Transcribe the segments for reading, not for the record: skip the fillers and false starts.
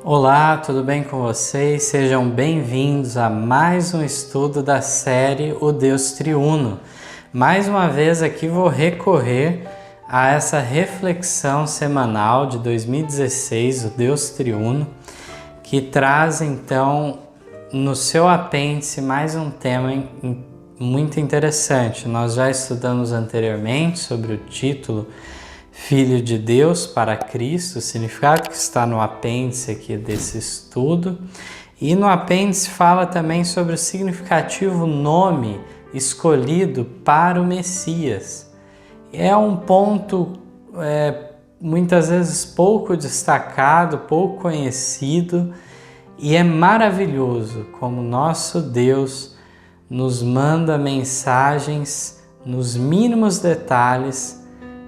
Olá, tudo bem com vocês? Sejam bem-vindos a mais um estudo da série O Deus Triuno. Mais uma vez aqui vou recorrer a essa reflexão semanal de 2016, O Deus Triuno, que traz então no seu apêndice mais um tema muito interessante. Nós já estudamos anteriormente sobre o título Filho de Deus para Cristo, o significado que está no apêndice aqui desse estudo. E no apêndice fala também sobre o significativo nome escolhido para o Messias. É um ponto muitas vezes pouco destacado, pouco conhecido, e é maravilhoso como nosso Deus nos manda mensagens nos mínimos detalhes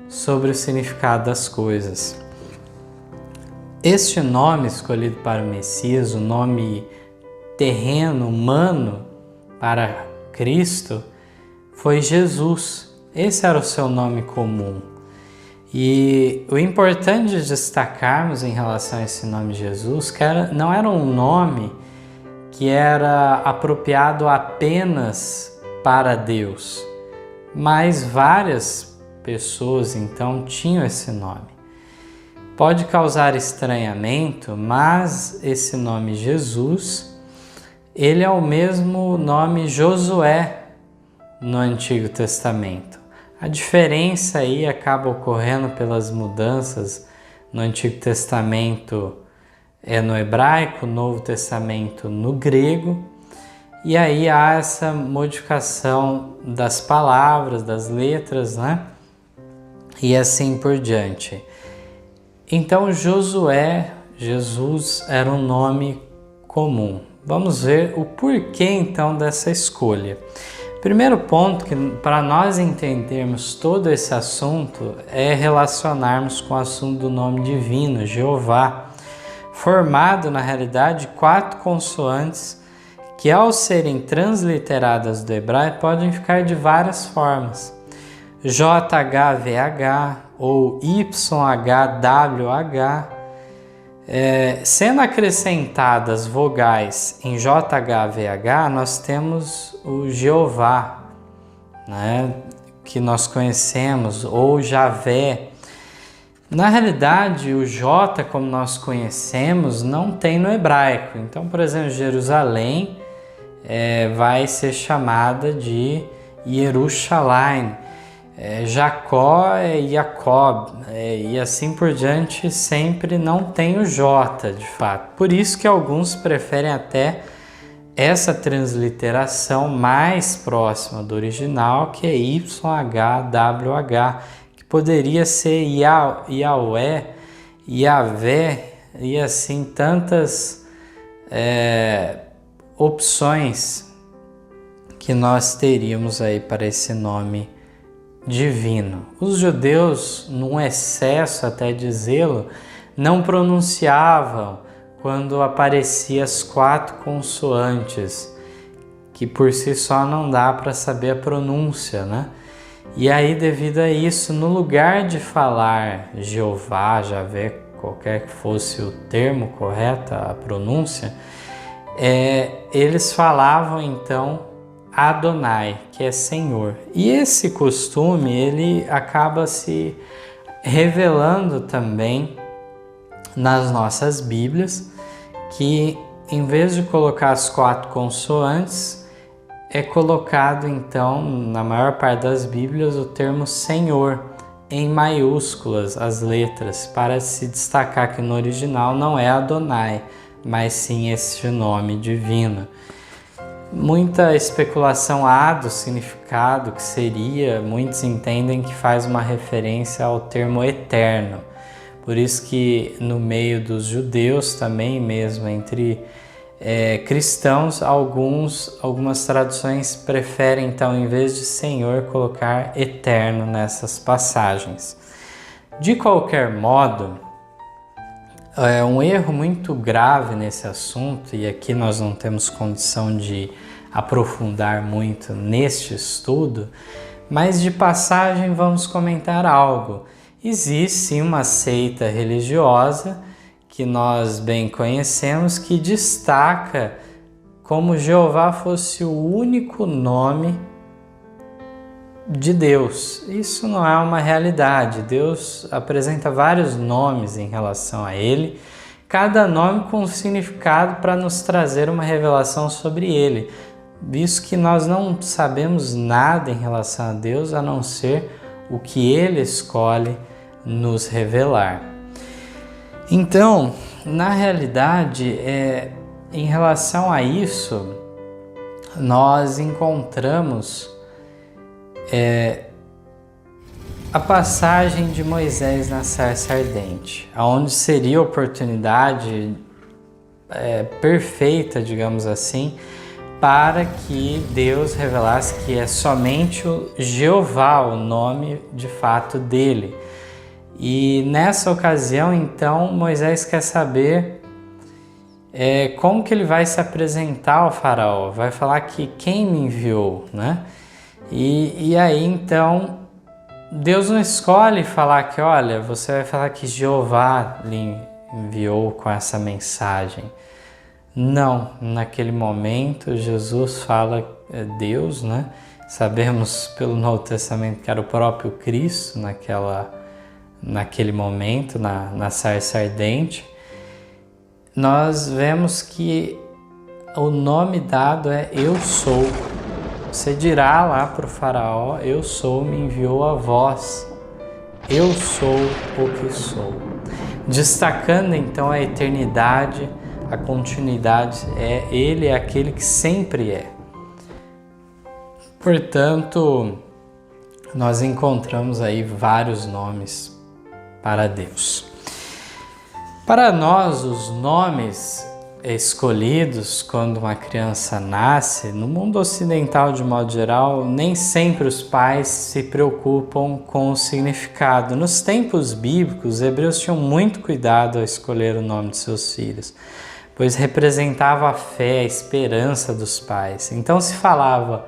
sobre o significado das coisas. Este nome escolhido para o Messias, o nome terreno, humano para Cristo, foi Jesus. Esse era o seu nome comum. E o importante de destacarmos em relação a esse nome Jesus, que não era um nome que era apropriado apenas para Deus, mas várias pessoas então tinham esse nome. Pode causar estranhamento, mas esse nome Jesus, ele é o mesmo nome Josué no Antigo Testamento. A diferença aí acaba ocorrendo pelas mudanças no Antigo Testamento no hebraico, no Novo Testamento no grego, e aí há essa modificação das palavras, das letras, né? E assim por diante. Então Josué, Jesus era um nome comum. Vamos ver o porquê então dessa escolha. Primeiro ponto, que para nós entendermos todo esse assunto, é relacionarmos com o assunto do nome divino, Jeová, formado na realidade de 4 consoantes que, ao serem transliteradas do hebraico, podem ficar de várias formas. JHVH ou YHWH, sendo acrescentadas vogais em JHVH, nós temos o Jeová, né, que nós conhecemos, ou Javé. Na realidade, o J, como nós conhecemos, não tem no hebraico. Então, por exemplo, Jerusalém vai ser chamada de Yerushalayim. Jacó é Jacob, e assim por diante, sempre não tem o J de fato. Por isso que alguns preferem até essa transliteração mais próxima do original, que é YHWH, que poderia ser Yahweh, Yahvé, e assim tantas opções que nós teríamos aí para esse nome divino. Os judeus, num excesso até de zelo, não pronunciavam quando apareciam as 4 consoantes, que por si só não dá para saber a pronúncia, né? E aí, devido a isso, no lugar de falar Jeová, Javé, qualquer que fosse o termo correto, a pronúncia, eles falavam então Adonai, que é Senhor. E esse costume, ele acaba se revelando também nas nossas Bíblias, que em vez de colocar as 4 consoantes, é colocado então, na maior parte das Bíblias, o termo Senhor, em maiúsculas, as letras, para se destacar que no original não é Adonai, mas sim este nome divino. Muita especulação há do significado que seria, muitos entendem que faz uma referência ao termo eterno. Por isso que no meio dos judeus também, mesmo entre cristãos, algumas traduções preferem então, em vez de Senhor, colocar eterno nessas passagens. De qualquer modo, um erro muito grave nesse assunto, e aqui nós não temos condição de aprofundar muito neste estudo, mas de passagem vamos comentar algo. Existe sim uma seita religiosa que que nós bem conhecemos, que destaca como Jeová fosse o único nome de Deus. Isso não é uma realidade. Deus apresenta vários nomes em relação a Ele, cada nome com um significado para nos trazer uma revelação sobre Ele, visto que nós não sabemos nada em relação a Deus a não ser o que Ele escolhe nos revelar. Então, na realidade, em relação a isso, nós encontramos a passagem de Moisés na sarça ardente, onde seria a oportunidade perfeita, digamos assim, para que Deus revelasse que é somente o Jeová, o nome de fato dele. E nessa ocasião, então, Moisés quer saber como que ele vai se apresentar ao faraó. Vai falar que quem me enviou, né? E aí, então, Deus não escolhe falar que, olha, você vai falar que Jeová lhe enviou com essa mensagem. Não, naquele momento, Jesus fala, Deus, né? Sabemos pelo Novo Testamento que era o próprio Cristo naquele momento, na sarça ardente. Nós vemos que o nome dado é Eu Sou. Você dirá lá para o faraó, eu sou, me enviou a vós. Eu sou o que sou. Destacando então a eternidade, a continuidade, Ele é aquele que sempre é. Portanto, nós encontramos aí vários nomes para Deus. Para nós, os nomes escolhidos quando uma criança nasce, no mundo ocidental de modo geral, nem sempre os pais se preocupam com o significado. Nos tempos bíblicos, os hebreus tinham muito cuidado ao escolher o nome de seus filhos, pois representava a fé, a esperança dos pais. Então se falava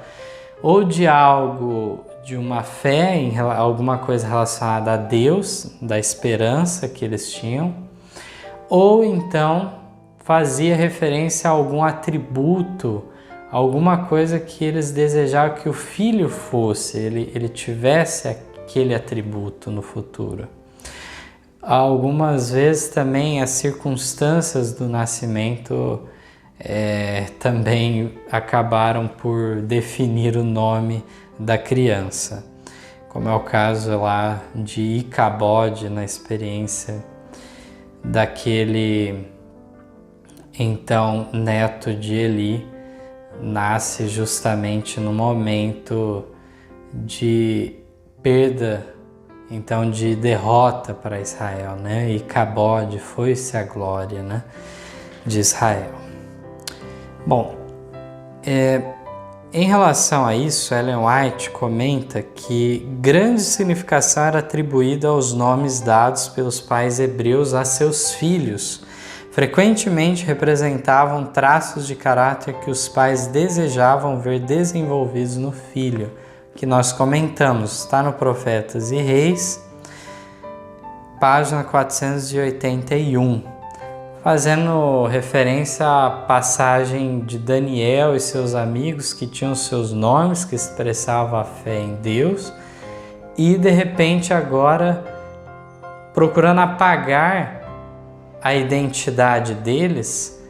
ou de algo, de uma fé, em alguma coisa relacionada a Deus, da esperança que eles tinham, ou então fazia referência a algum atributo, alguma coisa que eles desejavam que o filho fosse, ele tivesse aquele atributo no futuro. Algumas vezes também as circunstâncias do nascimento também acabaram por definir o nome da criança, como é o caso lá de Icabode, na experiência daquele então neto de Eli, nasce justamente no momento de perda, então de derrota para Israel, né? Icabode, foi-se a glória, né, de Israel. Bom, em relação a isso, Ellen White comenta que grande significação era atribuída aos nomes dados pelos pais hebreus a seus filhos. Frequentemente representavam traços de caráter que os pais desejavam ver desenvolvidos no filho, que nós comentamos, está no Profetas e Reis, página 481, fazendo referência à passagem de Daniel e seus amigos que tinham seus nomes, que expressavam a fé em Deus, e de repente agora procurando apagar a identidade deles,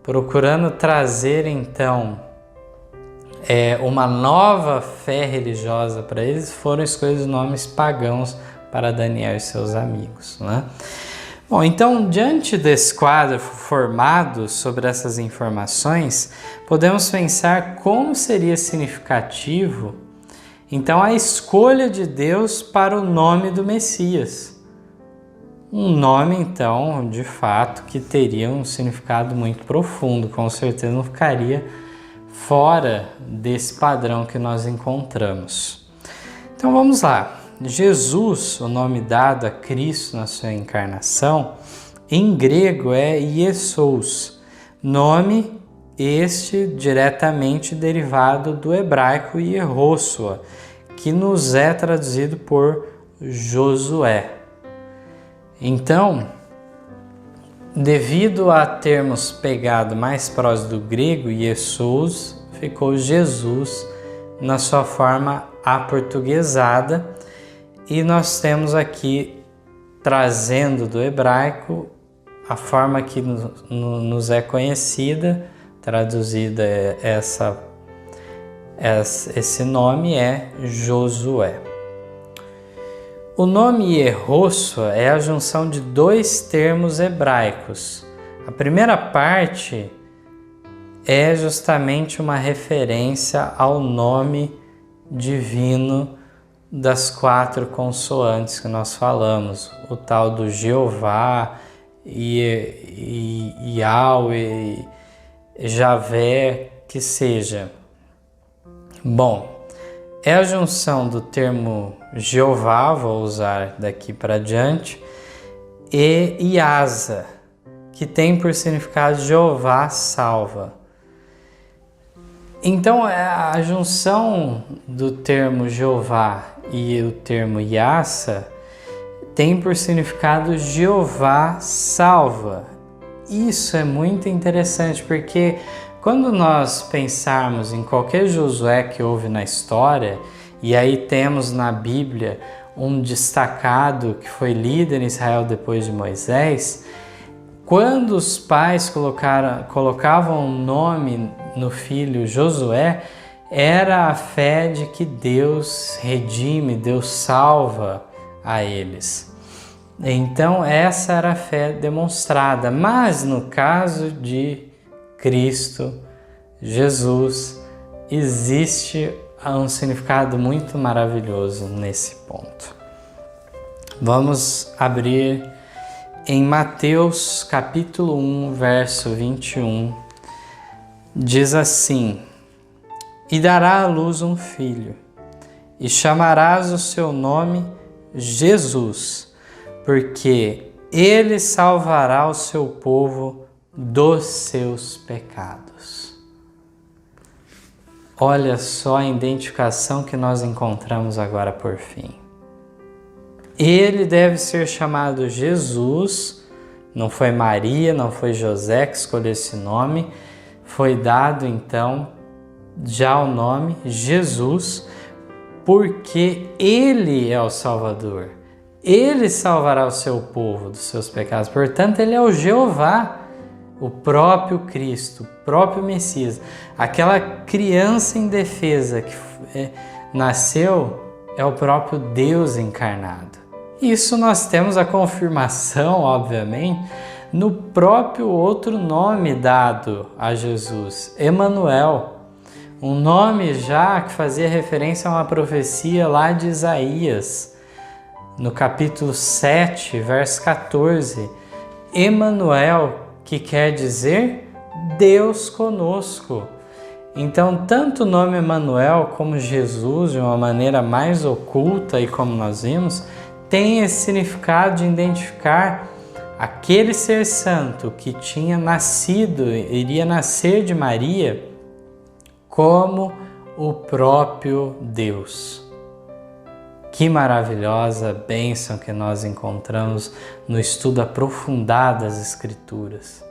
procurando trazer então uma nova fé religiosa para eles, foram escolhidos nomes pagãos para Daniel e seus amigos, né? Bom, então, diante desse quadro formado sobre essas informações, podemos pensar como seria significativo, então, a escolha de Deus para o nome do Messias. Um nome, então, de fato, que teria um significado muito profundo, com certeza não ficaria fora desse padrão que nós encontramos. Então, vamos lá. Jesus, o nome dado a Cristo na sua encarnação, em grego é Iesous, nome este diretamente derivado do hebraico Yehoshua, que nos é traduzido por Josué. Então, Devido a termos pegado mais próximo do grego, Jesus, ficou Jesus na sua forma aportuguesada, e nós temos aqui, trazendo do hebraico, a forma que nos é conhecida, traduzida esse nome é Josué. O nome Yehoshua é a junção de dois termos hebraicos. A primeira parte é justamente uma referência ao nome divino das 4 consoantes que nós falamos, o tal do Jeová, Yahweh, Javé, que seja. Bom, é a junção do termo Jeová, vou usar daqui para diante, e Yasa, que tem por significado Jeová salva. Então, a junção do termo Jeová e o termo Yasa tem por significado Jeová salva. Isso é muito interessante, porque quando nós pensarmos em qualquer Josué que houve na história, e aí temos na Bíblia um destacado que foi líder em Israel depois de Moisés, quando os pais colocavam o nome no filho Josué, era a fé de que Deus redime, Deus salva a eles. Então essa era a fé demonstrada, mas no caso de Cristo, Jesus, existe um significado muito maravilhoso nesse ponto. Vamos abrir em Mateus capítulo 1, verso 21. Diz assim: E dará à luz um filho, e chamarás o seu nome Jesus, porque ele salvará o seu povo dos seus pecados. Olha só a identificação que nós encontramos agora por fim. Ele deve ser chamado Jesus, não foi Maria, não foi José que escolheu esse nome, foi dado então já o nome Jesus, porque ele é o Salvador. Ele salvará o seu povo dos seus pecados. Portanto, ele é o Jeová, o próprio Cristo, o próprio Messias. Aquela criança indefesa que nasceu é o próprio Deus encarnado. Isso nós temos a confirmação, obviamente, no próprio outro nome dado a Jesus, Emanuel. Um nome já que fazia referência a uma profecia lá de Isaías, no capítulo 7, verso 14. Emanuel, que quer dizer Deus conosco. Então, tanto o nome Emanuel como Jesus, de uma maneira mais oculta e como nós vimos, tem esse significado de identificar aquele ser santo que tinha nascido, iria nascer de Maria, como o próprio Deus. Que maravilhosa bênção que nós encontramos no estudo aprofundado das Escrituras.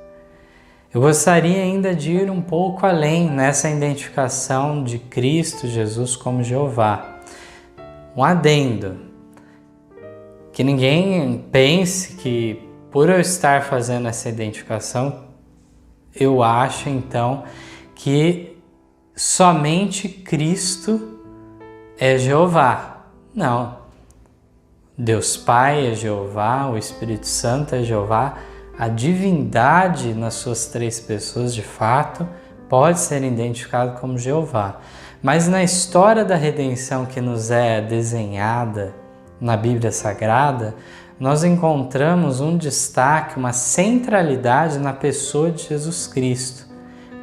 Eu gostaria ainda de ir um pouco além nessa identificação de Cristo Jesus como Jeová. Um adendo, que ninguém pense que por eu estar fazendo essa identificação, eu acho então que somente Cristo é Jeová. Não. Deus Pai é Jeová, o Espírito Santo é Jeová, a divindade nas suas 3 pessoas, de fato, pode ser identificado como Jeová. Mas na história da redenção que nos é desenhada na Bíblia Sagrada, nós encontramos um destaque, uma centralidade na pessoa de Jesus Cristo,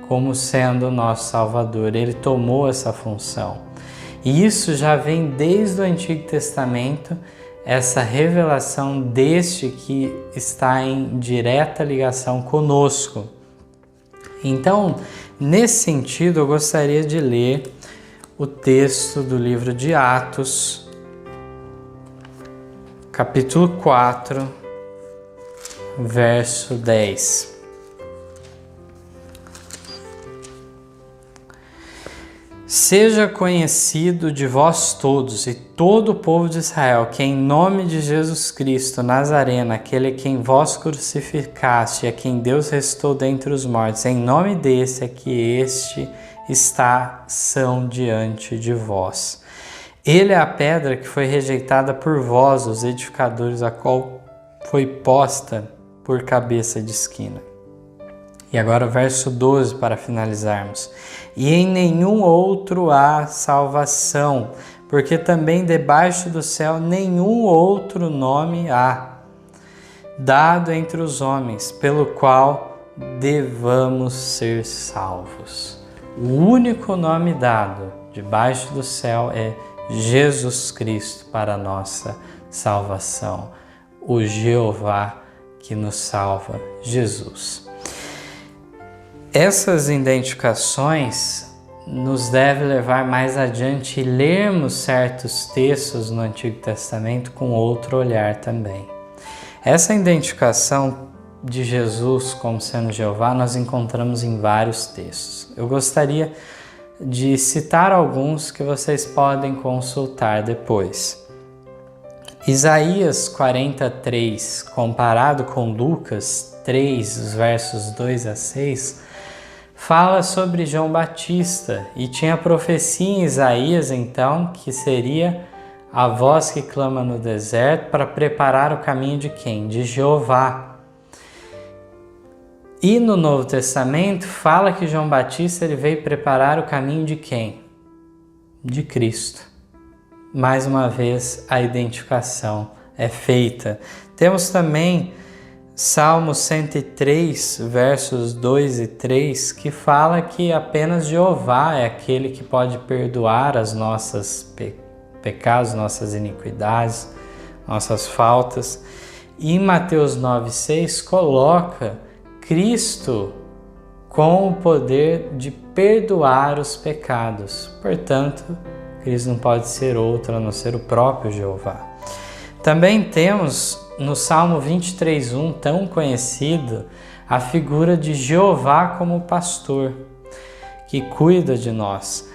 como sendo o nosso Salvador. Ele tomou essa função. E isso já vem desde o Antigo Testamento, essa revelação deste que está em direta ligação conosco. Então, nesse sentido, eu gostaria de ler o texto do livro de Atos, capítulo 4, verso 10. Seja conhecido de vós todos e todo o povo de Israel, que em nome de Jesus Cristo Nazareno, aquele a quem vós crucificaste e a quem Deus ressuscitou dentre os mortos, em nome desse é que este está são diante de vós. Ele é a pedra que foi rejeitada por vós, os edificadores, a qual foi posta por cabeça de esquina. E agora o verso 12 para finalizarmos. E em nenhum outro há salvação, porque também debaixo do céu nenhum outro nome há, dado entre os homens, pelo qual devamos ser salvos. O único nome dado debaixo do céu é Jesus Cristo para a nossa salvação. O Jeová que nos salva, Jesus. Essas identificações nos devem levar mais adiante e lermos certos textos no Antigo Testamento com outro olhar também. Essa identificação de Jesus como sendo Jeová nós encontramos em vários textos. Eu gostaria de citar alguns que vocês podem consultar depois. Isaías 43, comparado com Lucas 3, os versos 2 a 6, fala sobre João Batista e tinha profecia em Isaías então que seria a voz que clama no deserto para preparar o caminho de quem? De Jeová. E no Novo Testamento fala que João Batista ele veio preparar o caminho de quem? De Cristo. Mais uma vez a identificação é feita. Temos também Salmo 103, versos 2 e 3, que fala que apenas Jeová é aquele que pode perdoar as nossas pecados, nossas iniquidades, nossas faltas. E em Mateus 9,6 coloca Cristo com o poder de perdoar os pecados. Portanto, Cristo não pode ser outro a não ser o próprio Jeová. Também temos no Salmo 23,1, tão conhecido, a figura de Jeová como pastor, que cuida de nós.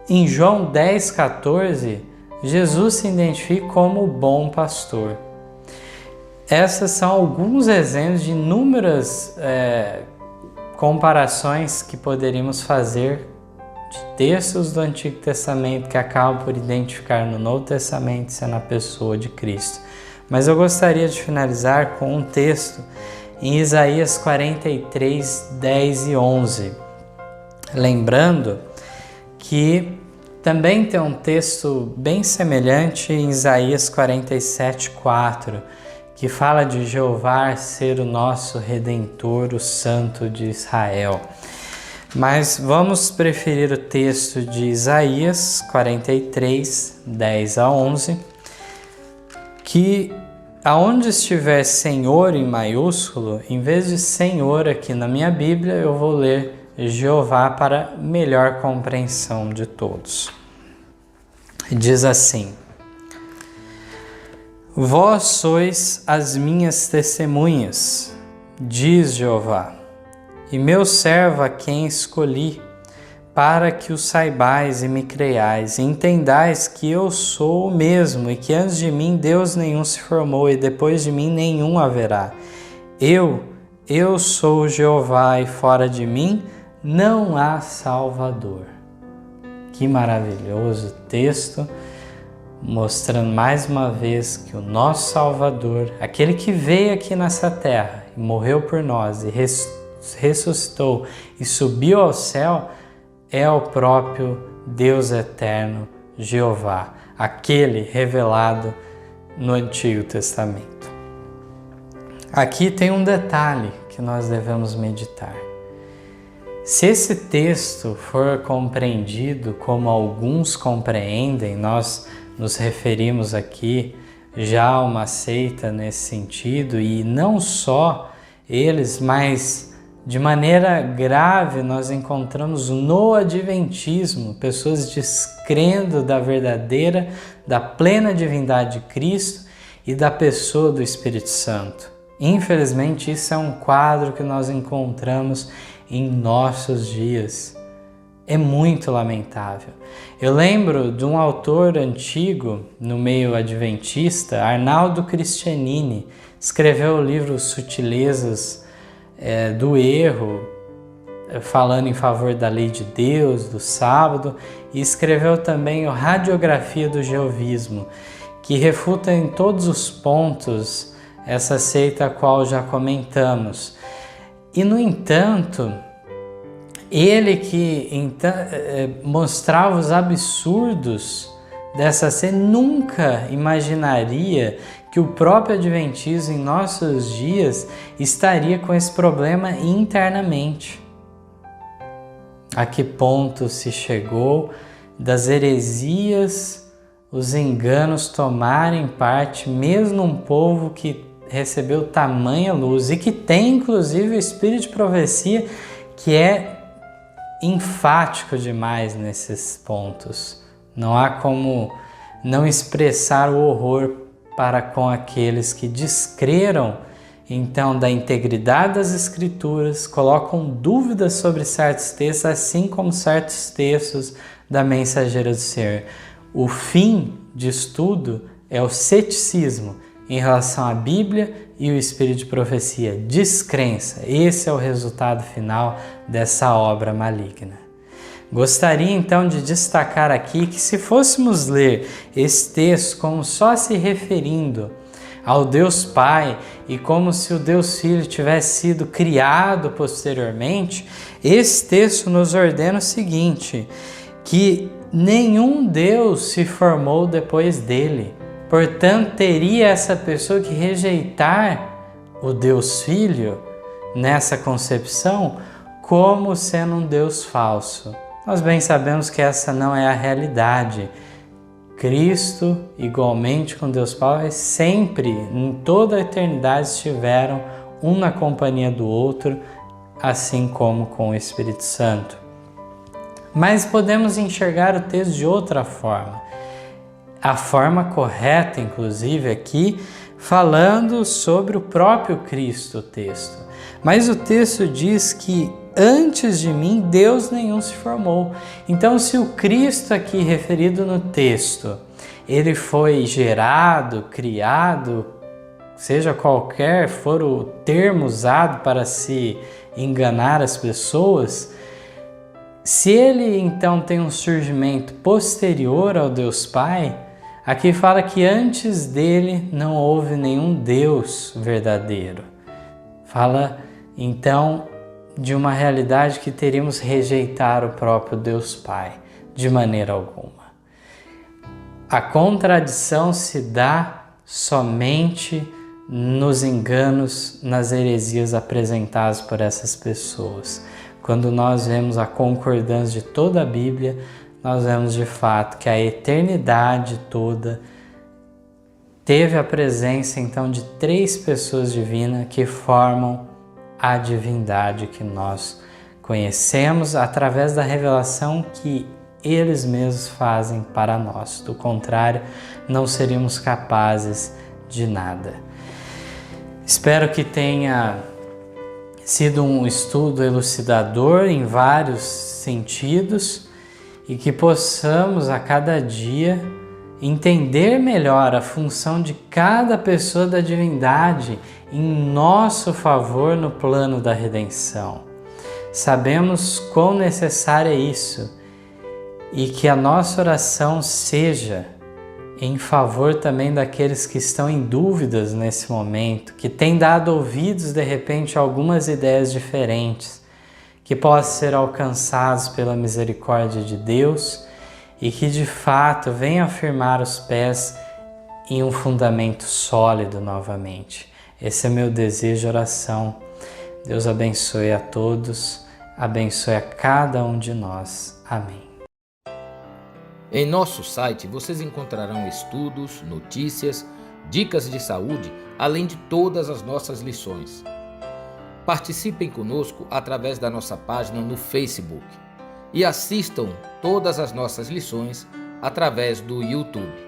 Em João 10,14, Jesus se identifica como o bom pastor. Essas são alguns exemplos de inúmeras comparações que poderíamos fazer de textos do Antigo Testamento que acabam por identificar no Novo Testamento sendo a pessoa de Cristo. Mas eu gostaria de finalizar com um texto em Isaías 43, 10 e 11. Lembrando que também tem um texto bem semelhante em Isaías 47, 4, que fala de Jeová ser o nosso Redentor, o Santo de Israel. Mas vamos preferir o texto de Isaías 43, 10 a 11, que aonde estiver Senhor em maiúsculo, em vez de Senhor aqui na minha Bíblia, eu vou ler Jeová para melhor compreensão de todos. Diz assim: Vós sois as minhas testemunhas, diz Jeová, e meu servo a quem escolhi, para que o saibais e me creiais, e entendais que eu sou o mesmo, e que antes de mim Deus nenhum se formou, e depois de mim nenhum haverá. Eu sou Jeová, e fora de mim não há Salvador. Que maravilhoso texto, mostrando mais uma vez que o nosso Salvador, aquele que veio aqui nessa terra e morreu por nós, e ressuscitou e subiu ao céu, é o próprio Deus eterno, Jeová, aquele revelado no Antigo Testamento. Aqui tem um detalhe que nós devemos meditar. Se esse texto for compreendido como alguns compreendem, nós nos referimos aqui já a uma seita nesse sentido, e não só eles, mas de maneira grave nós encontramos no Adventismo pessoas descrendo da verdadeira, da plena divindade de Cristo e da pessoa do Espírito Santo. Infelizmente, isso é um quadro que nós encontramos em nossos dias. É muito lamentável. Eu lembro de um autor antigo no meio adventista, Arnaldo Cristianini, escreveu o livro Sutilezas do Erro, falando em favor da lei de Deus, do sábado, e escreveu também a Radiografia do Jeovismo, que refuta em todos os pontos essa seita a qual já comentamos. E, no entanto, ele que então, mostrava os absurdos dessa seita, nunca imaginaria que o próprio adventismo em nossos dias estaria com esse problema internamente. A que ponto se chegou das heresias, os enganos tomarem parte, mesmo num povo que recebeu tamanha luz e que tem inclusive o espírito de profecia, que é enfático demais nesses pontos. Não há como não expressar o horror para com aqueles que descreram então da integridade das Escrituras, colocam dúvidas sobre certos textos, assim como certos textos da Mensageira do Senhor. O fim disso tudo é o ceticismo em relação à Bíblia e o espírito de profecia, descrença. Esse é o resultado final dessa obra maligna. Gostaria então de destacar aqui que, se fôssemos ler esse texto como só se referindo ao Deus Pai e como se o Deus Filho tivesse sido criado posteriormente, esse texto nos ordena o seguinte, que nenhum Deus se formou depois dele. Portanto, teria essa pessoa que rejeitar o Deus Filho nessa concepção como sendo um Deus falso. Nós bem sabemos que essa não é a realidade. Cristo, igualmente com Deus Pai, sempre, em toda a eternidade, estiveram um na companhia do outro, assim como com o Espírito Santo. Mas podemos enxergar o texto de outra forma. A forma correta, inclusive, aqui, falando sobre o próprio Cristo, o texto. Mas o texto diz que antes de mim, Deus nenhum se formou. Então, se o Cristo aqui referido no texto, ele foi gerado, criado, seja qualquer for o termo usado para se enganar as pessoas, se ele então tem um surgimento posterior ao Deus Pai, aqui fala que antes dele não houve nenhum Deus verdadeiro. Fala então de uma realidade que teríamos rejeitar o próprio Deus Pai, de maneira alguma. A contradição se dá somente nos enganos, nas heresias apresentadas por essas pessoas. Quando nós vemos a concordância de toda a Bíblia, nós vemos de fato que a eternidade toda teve a presença então de 3 pessoas divinas que formam a divindade que nós conhecemos através da revelação que eles mesmos fazem para nós. Do contrário, não seríamos capazes de nada. Espero que tenha sido um estudo elucidador em vários sentidos e que possamos a cada dia entender melhor a função de cada pessoa da divindade em nosso favor no plano da redenção. Sabemos quão necessário é isso e que a nossa oração seja em favor também daqueles que estão em dúvidas nesse momento, que têm dado ouvidos de repente a algumas ideias diferentes, que possam ser alcançados pela misericórdia de Deus e que de fato venham firmar os pés em um fundamento sólido novamente. Esse é meu desejo de oração. Deus abençoe a todos, abençoe a cada um de nós. Amém. Em nosso site vocês encontrarão estudos, notícias, dicas de saúde, além de todas as nossas lições. Participem conosco através da nossa página no Facebook e assistam todas as nossas lições através do YouTube.